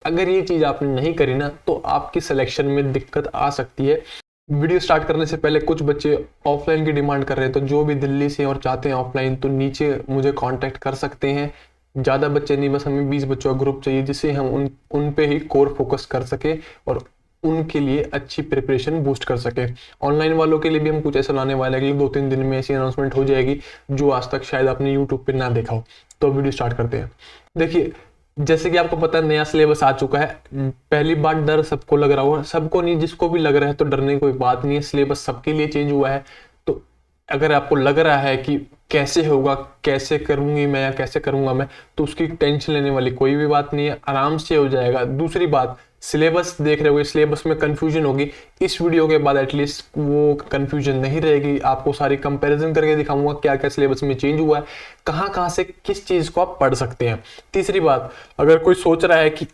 अगर ये चीज़ आपने नहीं करी ना तो आपकी सिलेक्शन में दिक्कत आ सकती है। वीडियो स्टार्ट करने से पहले कुछ बच्चे ऑफलाइन की डिमांड कर रहे हैं, तो जो भी दिल्ली से और चाहते हैं ऑफलाइन तो नीचे मुझे कांटेक्ट कर सकते हैं। ज़्यादा बच्चे नहीं, बस हमें 20 बच्चों का ग्रुप चाहिए जिससे हम उन पे ही कोर फोकस कर सके और उनके लिए अच्छी प्रिपरेशन बूस्ट कर सके। ऑनलाइन वालों के लिए भी हम कुछ ऐसा लाने वाले हैं कि 2-3 दिन में ऐसी अनाउंसमेंट हो जाएगी जो आज तक शायद आपने यूट्यूब पे ना देखा हो। तो वीडियो स्टार्ट करते हैं। देखिए, जैसे कि आपको पता है नया सिलेबस आ चुका है। पहली बात, डर सबको लग रहा होगा, सबको नहीं, जिसको भी लग रहा है तो डरने की कोई बात नहीं है। सिलेबस सबके लिए चेंज हुआ है। तो अगर आपको लग रहा है कि कैसे होगा, कैसे करूंगी मैं या कैसे करूंगा मैं, तो उसकी टेंशन लेने वाली कोई भी बात नहीं है, आराम से हो जाएगा। दूसरी बात, सिलेबस देख रहे हो, सिलेबस में कंफ्यूजन होगी, इस वीडियो के बाद एटलीस्ट वो कंफ्यूजन नहीं रहेगी। आपको सारी कंपैरिजन करके दिखाऊंगा क्या क्या सिलेबस में चेंज हुआ है, कहाँ कहाँ से किस चीज को आप पढ़ सकते हैं। तीसरी बात, अगर कोई सोच रहा है कि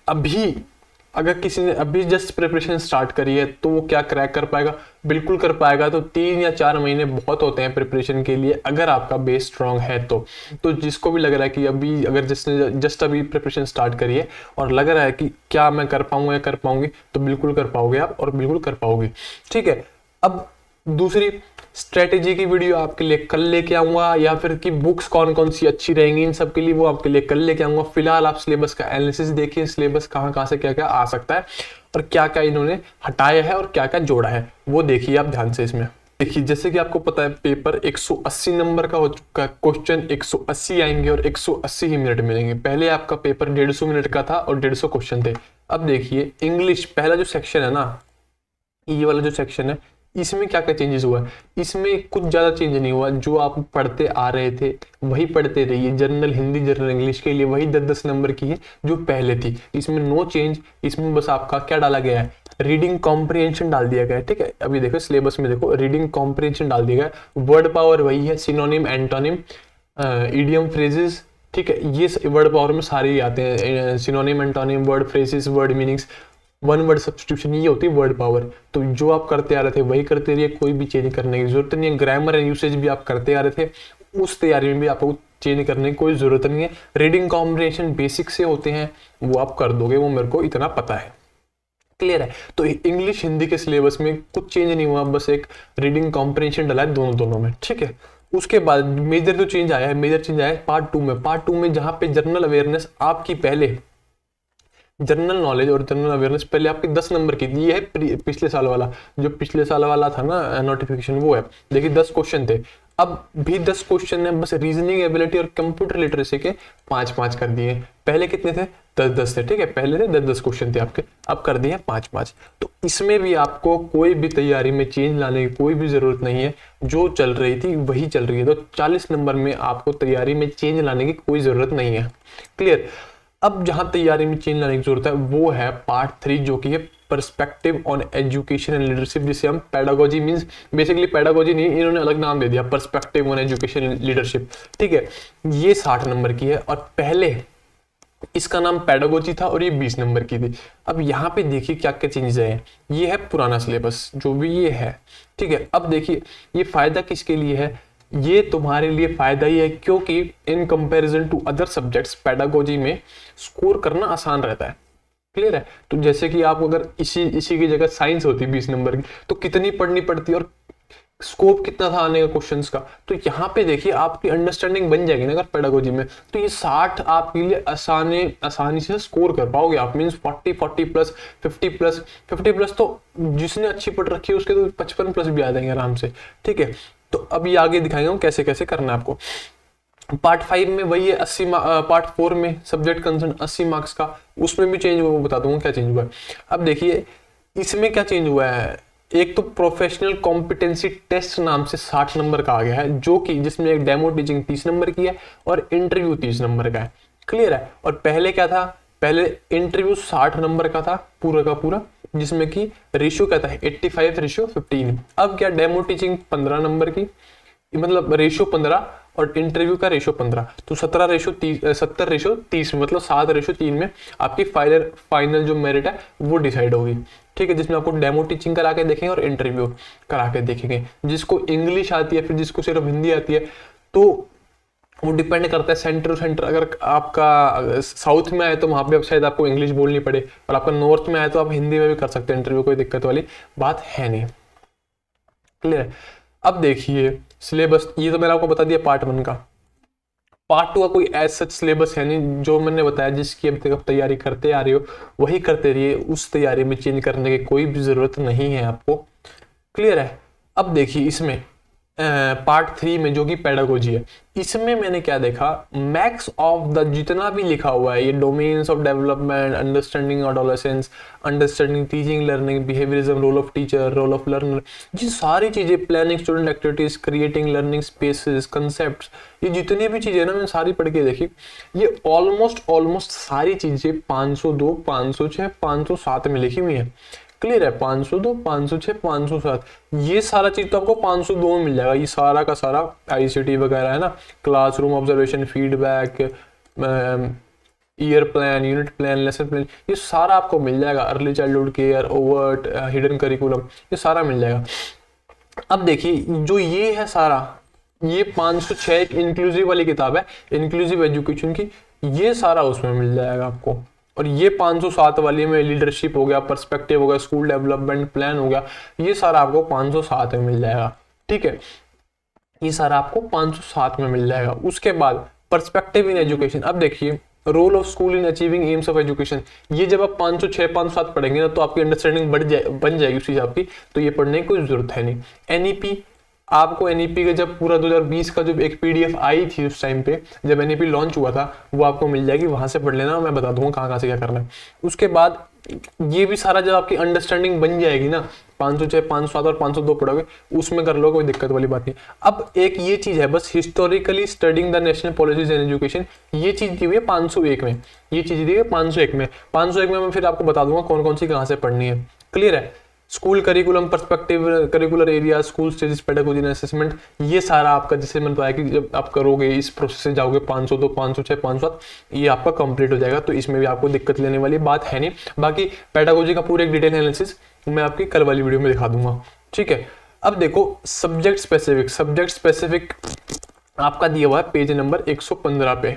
अगर किसी ने अभी जस्ट प्रिपरेशन स्टार्ट करी है तो वो क्या क्रैक कर पाएगा, बिल्कुल कर पाएगा। तो 3 या 4 महीने बहुत होते हैं प्रिपरेशन के लिए अगर आपका बेस स्ट्रांग है तो जिसको भी लग रहा है कि अभी अगर जिसने जस्ट अभी प्रिपरेशन स्टार्ट करी है और लग रहा है कि क्या मैं कर पाऊंगा या कर पाऊंगी, तो बिल्कुल कर पाओगे आप और बिल्कुल कर पाओगे। ठीक है। अब दूसरी स्ट्रेटेजी की वीडियो आपके लिए कल लेके आऊंगा, या फिर कि बुक्स कौन कौन सी अच्छी रहेंगी इन सब के लिए, वो आपके लिए कल लेके आऊंगा। फिलहाल आप सिलेबस का एनालिसिस देखिए, सिलेबस कहाँ कहाँ से क्या क्या आ सकता है और क्या क्या इन्होंने हटाया है और क्या क्या जोड़ा है, वो देखिए आप ध्यान से इसमें। देखिए, जैसे कि आपको पता है पेपर 180 नंबर का हो चुका है, क्वेश्चन 180 आएंगे और 180 ही मिनट मिलेंगे। पहले आपका पेपर 150 मिनट का था और 150 क्वेश्चन थे। अब देखिए इंग्लिश पहला जो सेक्शन है ना, ये वाला जो सेक्शन है, इसमें क्या क्या चेंजेस हुआ है। इसमें कुछ ज्यादा चेंज नहीं हुआ, जो आप पढ़ते आ रहे थे वही पढ़ते रहिए। जनरल हिंदी, जनरल इंग्लिश के लिए वही 10-10 नंबर की है जो पहले थी, इसमें नो चेंज। इसमें बस आपका क्या डाला गया है, रीडिंग कॉम्प्रिहेंशन डाल दिया गया है। ठीक है, अभी देखो सिलेबस में देखो रीडिंग कॉम्प्रिहेंशन डाल दिया गया है। वर्ड पावर वही है, सिनोनिम, एंटोनिम, इडियम, फ्रेजेस। ठीक है, ये वर्ड पावर में सारे ही आते हैं, synonym, antonym, word phrases, word meanings, one word substitution, ये होती है वर्ड पावर। तो जो आप करते आ रहे थे वही करते रहिए, कोई भी चेंज करने की जरूरत नहीं है। ग्रामर एंड यूसेज भी आप करते आ रहे थे, उस तैयारी में भी आपको चेंज करने की कोई जरूरत नहीं है। रीडिंग कॉम्प्रिहेंशन बेसिक से होते हैं, वो आप कर दोगे, वो मेरे को इतना पता है। क्लियर है। तो इंग्लिश हिंदी के सिलेबस में कुछ चेंज नहीं हुआ, बस एक रीडिंग कॉम्प्रिहेंशन डाला है दोनों में। ठीक है। उसके बाद मेजर जो चेंज आया है, मेजर चेंज आया है पार्ट 2 में। पार्ट 2 में जहां पे जनरल अवेयरनेस आपकी पहले, जनरल नॉलेज और जनरल अवेयरनेस पहले आपकी 10 नंबर की थी, ये है पिछले साल वाला, जो पिछले साल वाला था ना नोटिफिकेशन, वो है। देखिए 10 क्वेश्चन थे, अब भी 10 क्वेश्चन है, बस रीजनिंग एबिलिटी और कंप्यूटर लिटरेसी के 5-5 कर दिए। पहले कितने थे, 10-10 थे। ठीक है, पहले थे 10-10 क्वेश्चन थे आपके, अब कर दिए 5-5। तो इसमें भी आपको कोई भी तैयारी में चेंज लाने की कोई भी जरूरत नहीं है, जो चल रही थी वही चल रही है। तो 40 नंबर में आपको तैयारी में चेंज लाने की कोई जरूरत नहीं है। क्लियर। अब जहां तैयारी में चेंज लाने की जरूरत है वो है पार्ट 3, जो कि है perspective on education and leadership, जिसे हम पेडागोजी, मींस बेसिकली पेडागोजी नहीं, इन्होंने अलग नाम दे दिया, perspective on education and leadership. ठीक है, ये 60 नंबर की है और पहले इसका नाम पेडागोजी था और ये 20 नंबर की थी। अब यहाँ पे देखिए क्या क्या चेंजेस है। ये है पुराना सिलेबस जो भी ये है। ठीक है, अब देखिए ये फायदा किसके लिए है, ये तुम्हारे लिए फायदा ही है, क्योंकि in comparison to other subjects pedagogy में स्कोर करना आसान रहता है। क्लियर है। तो जैसे कि आप अगर इसी की जगह साइंस होती 20 नंबर की, तो कितनी पढ़नी पड़ती और स्कोप कितना था आने का क्वेश्चंस का। तो यहाँ पे देखिए आपकी अंडरस्टैंडिंग बन जाएगी ना अगर पेडागोजी में, तो ये 60 आपके लिए आसानी से स्कोर कर पाओगे आप। मींस 40 प्लस, 50 प्लस तो जिसने अच्छी पढ़ रखी है उसके तो 55 प्लस भी आ जाएंगे आराम से। ठीक है, तो अब ये आगे दिखाएंगे हम कैसे कैसे करना है आपको। पार्ट 5 में वही है 80, पार्ट 4 में सब्जेक्ट कंसर्न 80 मार्क्स का, उसमें भी चेंज हुआ, वो बता दूंगा क्या चेंज हुआ है। अब देखिए इसमें क्या चेंज हुआ है, एक तो प्रोफेशनल कॉम्पिटेंसी टेस्ट नाम से 60 नंबर का आ गया है, जो कि जिसमें एक डेमो टीचिंग 30 नंबर की है और इंटरव्यू 30 नंबर का है। क्लियर है। और पहले क्या था, पहले इंटरव्यू 60 नंबर का था पूरा का पूरा, जिसमें कि रेशियो क्या था 85:15। अब क्या डेमो टीचिंग 15 नंबर की, मतलब रेशियो 15 और इंटरव्यू का रेशियो 15, तो 70:30, मतलब 7:3 में आपकी फाइनल जो मेरिट है वो डिसाइड होगी। ठीक है, जिसमें आपको डेमो टीचिंग करा के देखेंगे और इंटरव्यू करा के देखेंगे। जिसको इंग्लिश आती है, फिर जिसको सिर्फ हिंदी आती है, तो वो डिपेंड करता है सेंटर टू सेंटर। अगर आपका साउथ में आए तो वहाँ पे शायद आपको इंग्लिश बोलनी पड़े, और आपका नॉर्थ में आए तो आप हिंदी में भी कर सकते हैं इंटरव्यू, कोई दिक्कत वाली बात है नहीं। क्लियर है। अब देखिए सिलेबस, ये तो मैंने आपको बता दिया पार्ट 1 का। पार्ट 2 का कोई एज सच सिलेबस है नहीं, जो मैंने बताया जिसकी अभी तक आप तैयारी करते आ रहे हो वही करते रहिए, उस तैयारी में चेंज करने की कोई भी ज़रूरत नहीं है आपको। क्लियर है। अब देखिए इसमें पार्ट 3 में जो कि पेडागोजी है, इसमें मैंने क्या देखा, मैक्स ऑफ द जितना भी लिखा हुआ है, ये domains of development, understanding adolescence, understanding teaching learning, behaviourism, role of teacher, role of learner, ये सारी चीज़ें, planning student activities, creating learning spaces, concepts, ये जितनी भी चीज़ें ना मैंने सारी पढ़ के देखी, ये ऑलमोस्ट सारी चीज़ें 502, 506, 507 में लिखी हुई है। क्लियर है। 502, 506, 507, ये सारा चीज तो आपको 502 में मिल जाएगा। ये सारा का सारा आईसीटी वगैरह है ना, classroom observation, feedback, year plan, unit plan, lesson plan, ये सारा आपको मिल जाएगा। Early childhood care, overt, hidden curriculum, ये सारा मिल जाएगा। अब देखिए जो ये है सारा, ये 506 एक इंक्लूसिव वाली किताब है, इंक्लूसिव एजुकेशन की, ये सारा उसमें मिल जाएगा आपको। और ये 507 वाली में लीडरशिप हो गया, पर्सपेक्टिव हो गया, स्कूल डेवलपमेंट प्लान हो गया, ये सारा आपको 507 में मिल जाएगा। ठीक है, ये सारा आपको 507 में मिल जाएगा। उसके बाद पर्सपेक्टिव इन एजुकेशन, अब देखिए role of school in achieving aims of education, ये जब आप 506, 507 पढ़ेंगे ना तो आपकी अंडरस्टैंडिंग बन जाएगी उस हिसाब की, तो ये पढ़ने की कोई जरूरत है नहीं। एनईपी, आपको एनईपी का जब पूरा 2020 का जो एक पीडीएफ आई थी उस टाइम पे जब एनईपी लॉन्च हुआ था, वो आपको मिल जाएगी, वहां से पढ़ लेना, मैं बता दूंगा कहाँ से क्या करना है। उसके बाद ये भी सारा जब आपकी अंडरस्टैंडिंग बन जाएगी ना, 506, 507 और 502 पढ़ोगे, उसमें कर लो, कोई दिक्कत वाली बात नहीं। अब एक ये चीज है बस, historically studying the national policies and education, ये चीज दी हुई है 501 में, ये चीज दी हुई है 501 में। 501 में मैं फिर आपको बता दूंगा कौन कौन सी कहाँ से पढ़नी है। क्लियर है। School curriculum, perspective, curricular area, school stages, pedagogy and assessment, ये सारा आपका, जैसे मैंने बताया कि जब आप करोगे इस प्रोसेस से जाओगे 502, 506, 507, ये आपका कंप्लीट हो जाएगा, तो इसमें भी आपको दिक्कत लेने वाली बात है नहीं। बाकी पेडागोजी का पूरा एक डिटेल एनालिसिस मैं आपकी कल वाली वीडियो में दिखा दूंगा। ठीक है। अब देखो सब्जेक्ट स्पेसिफिक आपका दिया हुआ है पेज नंबर 115 पे।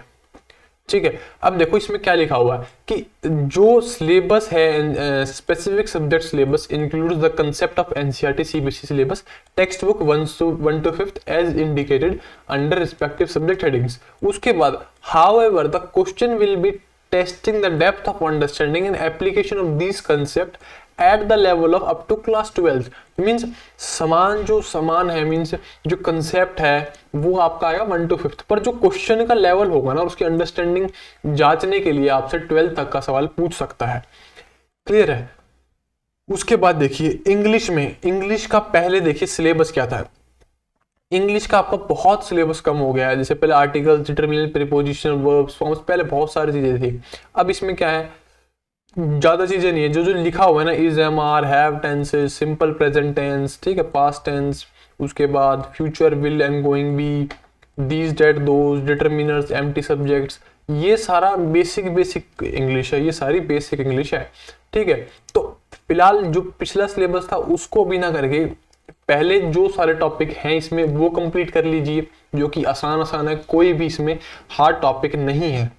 ठीक है। अब देखो इसमें क्या लिखा हुआ है कि जो सिलेबस है, specific subject syllabus includes the concept of NCERT CBSE syllabus, text book 1 to 5 as indicated under respective subject headings. उसके बाद however the question will be testing the depth of understanding and application of this concept at the level of up to class 12। Means समान है, means जो concept है वो आपका आएगा 1 to 5, पर जो क्वेश्चन का लेवल होगा ना उसकी अंडरस्टैंडिंग जांचने के लिए आपसे 12 तक का सवाल पूछ सकता है। क्लियर है। उसके बाद देखिए इंग्लिश का पहले देखिए सिलेबस क्या था। इंग्लिश का आपका बहुत सिलेबस कम हो गया है, जैसे पहले articles, determinant, preposition, verbs, forms, पहले बहुत सारी चीजें थी। अब इसमें क्या है, ज्यादा चीजें नहीं है, जो लिखा हुआ है ना, is, am, are, have tenses, simple present tense, ठीक है, पास्ट टेंस, उसके बाद future, will and going be, these, that, those, determiners, empty subjects, ये सारा बेसिक इंग्लिश है, ये सारी बेसिक इंग्लिश है। ठीक है। तो फिलहाल जो पिछला सिलेबस था उसको भी ना करके पहले जो सारे टॉपिक हैं इसमें वो कंप्लीट कर लीजिए, जो कि आसान है, कोई भी इसमें हार्ड टॉपिक नहीं है।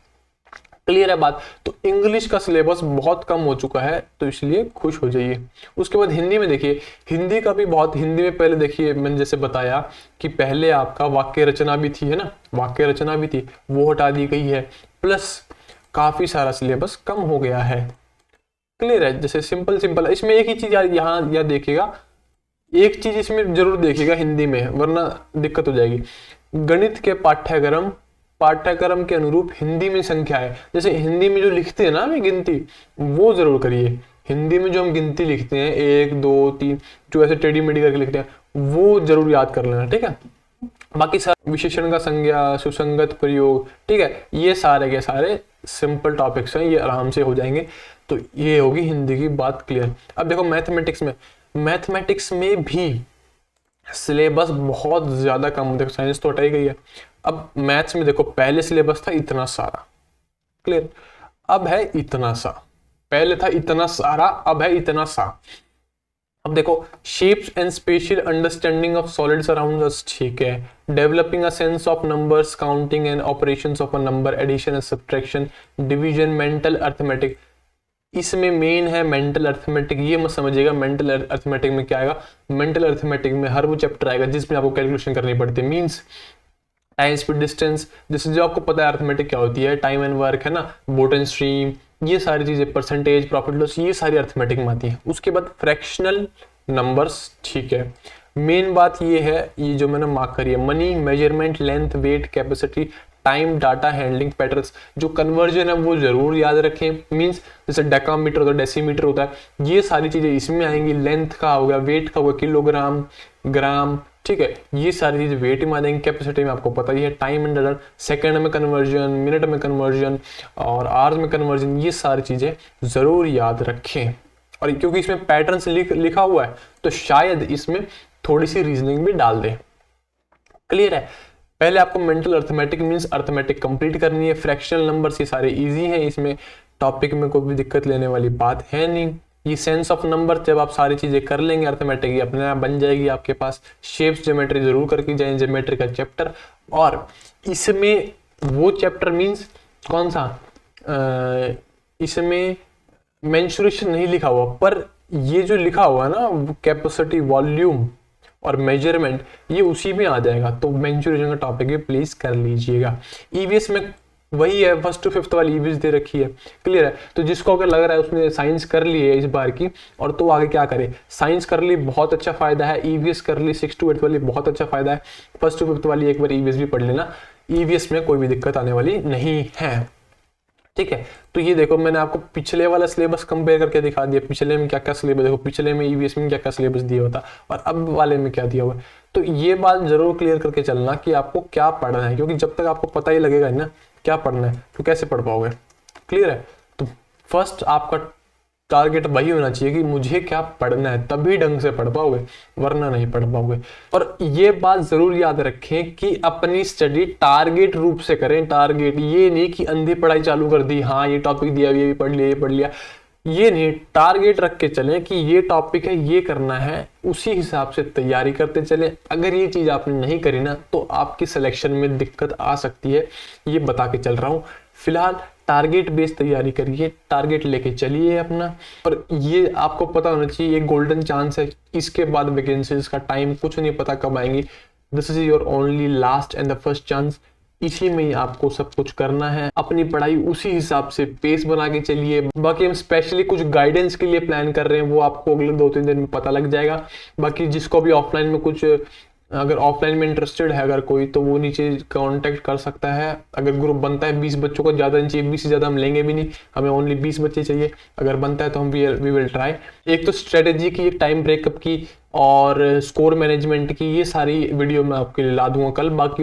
क्लियर है बात। तो इंग्लिश का सिलेबस बहुत कम हो चुका है, तो इसलिए खुश हो जाइए। उसके बाद हिंदी में देखिए, हिंदी का भी बहुत, हिंदी में पहले देखिए मैंने जैसे बताया कि पहले आपका वाक्य रचना भी थी, है ना, वाक्य रचना भी थी, वो हटा दी गई है, प्लस काफी सारा सिलेबस कम हो गया है। क्लियर है। जैसे सिंपल इसमें एक ही चीज यहाँ देखिएगा, एक चीज इसमें जरूर देखिएगा हिंदी में, वरना दिक्कत हो जाएगी। गणित के पाठ्यक्रम के अनुरूप हिंदी में संख्या है, जैसे हिंदी में जो लिखते हैं ना हमें गिनती, वो जरूर करिए। हिंदी में जो हम गिनती लिखते हैं 1 2 3, जो ऐसे टेढ़ी मेढ़ी करके लिखते हैं, वो जरूर याद कर लेना। ठीक है। बाकी सारे विशेषण का संज्ञा, सुसंगत प्रयोग, ठीक है, ये सारे के सारे सिंपल टॉपिक्स हैं, ये आराम से हो जाएंगे। तो ये होगी हिंदी की बात क्लियर। अब देखो मैथमेटिक्स में भी सिलेबस बहुत ज्यादा कम, देखो साइंस तो हटाई गई है। अब मैथ्स में देखो पहले सिलेबस था इतना सारा, क्लियर, अब है इतना सा, पहले था इतना सारा, अब है इतना सा। अब देखो, shapes and spatial understanding of solids around us, ठीक है। Developing a sense of numbers, counting and operations of a number, addition and subtraction, division, mental arithmetic. इसमें मेन है मेंटल अर्थमेटिक। ये मत समझिएगा मेंटल अर्थमेटिक में क्या आएगा, मेंटल अर्थमेटिक में हर वो चैप्टर आएगा जिसमें आपको कैलकुलेशन करनी पड़ती है। मीन्स टाइम, स्पीड, डिस्टेंस, जैसे जो आपको पता है अर्थमेटिक क्या होती है, टाइम एंड वर्क है ना, बोट एंड स्ट्रीम, ये सारी चीजें, परसेंटेज, प्रॉफिट लॉस, ये सारी अर्थमेटिक में आती है। उसके बाद फ्रैक्शनल नंबर्स, ठीक है। मेन बात ये है, ये जो मैंने मार्क करी है, money, measurement, length, weight, capacity, time, data handling, patterns, जो कन्वर्जन है वो जरूर याद रखें। मींस जैसे डेकामीटर होता है, डेसीमीटर होता है, ये सारी चीजें इसमें आएंगी। लेंथ का हो गया, वेट का हो गया, किलोग्राम, ग्राम, ठीक है, ये सारी चीजें वेट में आ जाएंगी। कैपेसिटी में आपको पता ही है, टाइम एंड डाटा, सेकंड में कन्वर्जन, मिनट में कन्वर्जन और आवर्स में कन्वर्जन, ये सारी चीजें जरूर याद रखें। और क्योंकि इसमें पैटर्न्स लिखा हुआ है तो शायद इसमें थोड़ी सी रीजनिंग भी डाल दे। क्लियर है? पहले आपको mental arithmetic means arithmetic complete करनी है। फ्रैक्शनल नंबर्स ये सारे इजी हैं, इसमें टॉपिक में कोई भी दिक्कत लेने वाली बात है नहीं। ये सेंस ऑफ नंबर, जब आप सारी चीजें कर लेंगे अर्थमेटिक, ये अपने आप बन जाएगी आपके पास। शेप्स, ज्योमेट्री जरूर करके जाएं, ज्योमेट्री का चैप्टर। और इसमें वो चैप्टर मींस कौन सा, इसमें मेंसुरेशन नहीं लिखा हुआ, पर ये जो लिखा हुआ है ना, कैपेसिटी, वॉल्यूम और मेजरमेंट, ये उसी में आ जाएगा। तो मेंसुरेशन का टॉपिक भी प्लीज कर लीजिएगा। ईवीएस में वही है, फर्स्ट टू फिफ्थ वाली ईवीएस दे रखी है। क्लियर है? तो जिसको अगर लग रहा है उसने साइंस कर ली है इस बार की, और तो आगे क्या करे, साइंस कर ली बहुत अच्छा फायदा है, ईवीएस कर ली 6 to 8 वाली बहुत अच्छा फायदा है, फर्स्ट टू फिफ्थ वाली एक बार ईवीएस भी पढ़ लेना, ईवीएस में कोई भी दिक्कत आने वाली नहीं है। ठीक है, तो ये देखो मैंने आपको पिछले वाला सिलेबस कंपेयर करके दिखा दिया, पिछले में क्या क्या सिलेबस, देखो पिछले में ईवीएस में क्या क्या सिलेबस दिया होता और अब वाले में क्या दिया हुआ है। तो ये बात जरूर क्लियर करके चलना कि आपको क्या पढ़ना है, क्योंकि जब तक आपको पता ही लगेगा ना क्या पढ़ना है तो कैसे पढ़ पाओगे। क्लियर है? तो फर्स्ट आपका टारगेट वही होना चाहिए कि मुझे क्या पढ़ना है, तभी ढंग से पढ़ पाओगे, वरना नहीं पढ़ पाओगे। और ये बात जरूर याद रखें कि अपनी स्टडी टारगेट रूप से करें। टारगेट ये नहीं कि अंधी पढ़ाई चालू कर दी, हाँ ये टॉपिक दिया, ये भी पढ़ लिया, ये पढ़ लिया, ये नहीं। टारगेट रख के चलें कि ये टॉपिक है, ये करना है, उसी हिसाब से तैयारी करते चलें। अगर ये चीज आपने नहीं करी ना तो आपकी सिलेक्शन में दिक्कत आ सकती है, ये बता के चल रहा हूँ। फिलहाल टारगेट बेस्ड तैयारी करिए, टारगेट लेके चलिए अपना। और ये आपको पता होना चाहिए, ये गोल्डन चांस है, इसके बाद वैकेंसीज का टाइम कुछ नहीं पता कब आएंगी। This is your only last and the first chance. इसी में ही आपको सब कुछ करना है, अपनी पढ़ाई उसी हिसाब से पेस बना के चलिए। बाकी हम स्पेशली कुछ गाइडेंस के लिए प्लान कर रहे हैं, वो आपको अगले 2-3 दिन में पता लग जाएगा। बाकी जिसको भी ऑफलाइन में कुछ, अगर ऑफलाइन में इंटरेस्टेड है अगर कोई, तो वो नीचे कांटेक्ट कर सकता है। अगर ग्रुप बनता है 20 बच्चों को, ज़्यादा नहीं चाहिए, 20 से ज़्यादा हम लेंगे भी नहीं, हमें ओनली 20 बच्चे चाहिए। अगर बनता है तो हम वी विल ट्राई। एक तो स्ट्रेटेजी की, एक टाइम ब्रेकअप की और स्कोर मैनेजमेंट की, ये सारी वीडियो मैं आपके लिए ला दूंगा कल। बाकी